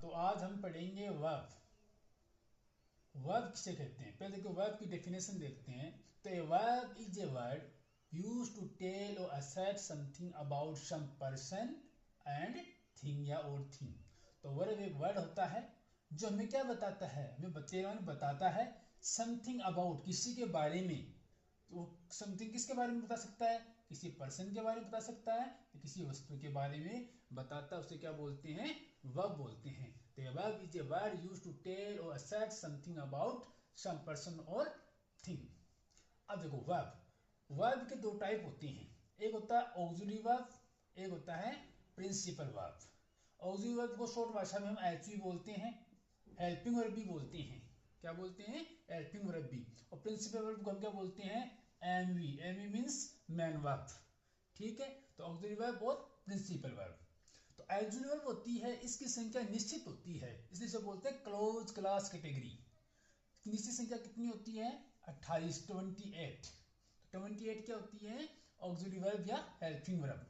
तो आज हम पढ़ेंगे वर्ब। वर्ब किसे कहते हैं, पहले देखो वर्ब की डेफिनेशन देखते हैं। तो a verb is a word used to tell or assert something about some person and thing या और थिंग। तो वर्ब एक वर्ड होता है जो हमें क्या बताता है, हमें बताता है समथिंग अबाउट, किसी के बारे में। तो समथिंग किसके बारे में बता सकता है, किसी पर्सन के बारे में बता सकता है, या किसी वस्तु के बारे में बताता है, उसे क्या बोलते हैं, वर्ब बोलते हैं। तो verb is a word used to tell or assert something about some person or thing. अब देखो वर्ब के दो टाइप होते हैं, एक होता है ऑक्सिलरी वर्ब, एक होता है प्रिंसिपल वर्ब। ऑक्सिलरी वर्ब को शॉर्ट भाषा में हम एचवी बोलते हैं, हेल्पिंग वर्ब भी बोलते हैं। क्या बोलते हैं, हेल्पिंग वर्ब भी। और प्रिंसिपल वर्ब को हम क्या बोलते हैं, MV. MV means main verb. ठीक है, तो ऑक्सिलरी वर्ब और प्रिंसिपल वर्ब। तो ऑक्सिलरी वर्ब होती है, इसकी संख्या निश्चित होती है, इसलिए इसे बोलते हैं क्लोज क्लास कैटेगरी। निश्चित संख्या कितनी होती है, 28, 28। 28 क्या होती है, ऑक्सिलरी वर्ब या हेल्पिंग वर्ब।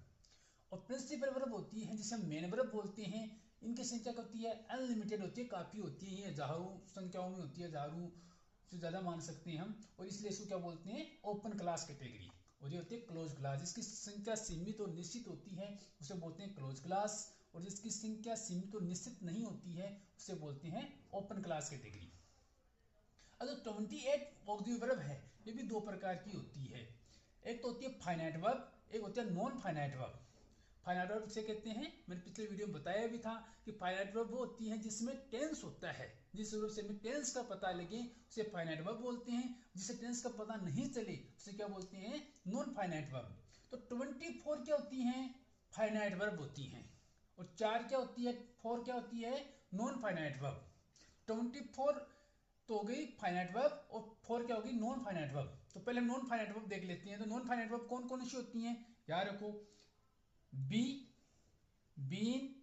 और प्रिंसिपल वर्ब होती है जिसे हम मेन वर्ब बोलते हैं, इनकी संख्या क्या होती है, अनलिमिटेड होती है, काफ़ी होती है, ये हजारों संख्याओं में होती है, हजारों से ज़्यादा मान सकते हैं हम। और इसलिए इसको क्या बोलते हैं, ओपन क्लास कैटेगरी। और ये होती है क्लोज क्लास, जिसकी संख्या सीमित और निश्चित होती है उसे बोलते हैं क्लोज क्लास। और जिसकी संख्या सीमित और निश्चित नहीं होती है उसे बोलते हैं ओपन क्लास कैटेगरी। अगर 28 ऑक्सिलरी वर्ब है, ये भी दो प्रकार की होती है। एक तो होती है फाइनाइट वर्ब, एक होती है non finite verb. Finite verb किसे कहते हैं, मैंने पिछले वीडियो में बताया भी था कि फाइनाइट वर्ब वो होती है जिसमें टेंस होता है, जिस वर्ब से हमें टेंस का पता लगे उसे फाइनाइट वर्ब बोलते हैं। जिसे टेंस का पता नहीं चले उसे क्या बोलते हैं, नॉन फाइनाइट वर्ब। तो 24 क्या होती हैं, फाइनाइट वर्ब होती हैं। और 4 क्या होती है, 4 क्या होती है, नॉन फाइनाइट वर्ब। 24 तो हो गई फाइनाइट वर्ब और 4 क्या होगी, नॉन फाइनाइट वर्ब। तो पहले हम नॉन फाइनाइट वर्ब देख लेते हैं। तो नॉन फाइनाइट वर्ब कौन कौन सी होती हैं, याद रखो। बी, बीन,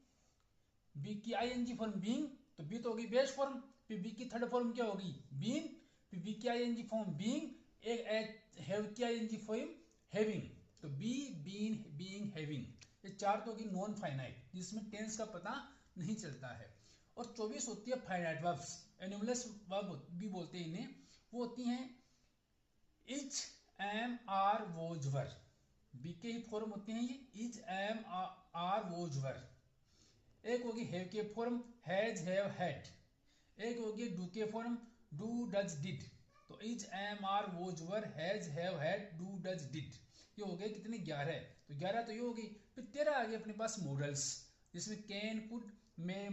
बी की आईएनजी फॉर्म बीइंग, तो बी तो होगी बेस फॉर्म। फिर बी की थर्ड फॉर्म क्या होगी, बीन। फिर बी की आईएनजी फॉर्म बीइंग, एक हैव की आईएनजी फॉर्म हैविंग। तो बी, बीन, बीइंग, हैविंग, ये 4 तो होगी नॉन फाइनाइट, जिसमें टेंस का पता नहीं चलता है। और 24 होती है फाइनाइट वर्ब्स, एनुमरस वर्ब भी बोलते हैं इन्हें। वो होती हैं is, am, are, was, were. Be के ही फॉर्म होते हैं ये, is, am, are, was, were. एक होगी हैव के फॉर्म, हैज, हैव, हैड। एक होगी डू के फॉर्म, डू, डज, डिड। तो is, am, are, was, were, has, have, had, do, does, did. ये हो गए कितने, 11। तो 11 तो ये होगी। फिर 13 आ गए अपने पास मॉडल्स, जिसमें कैन, कुड, मे,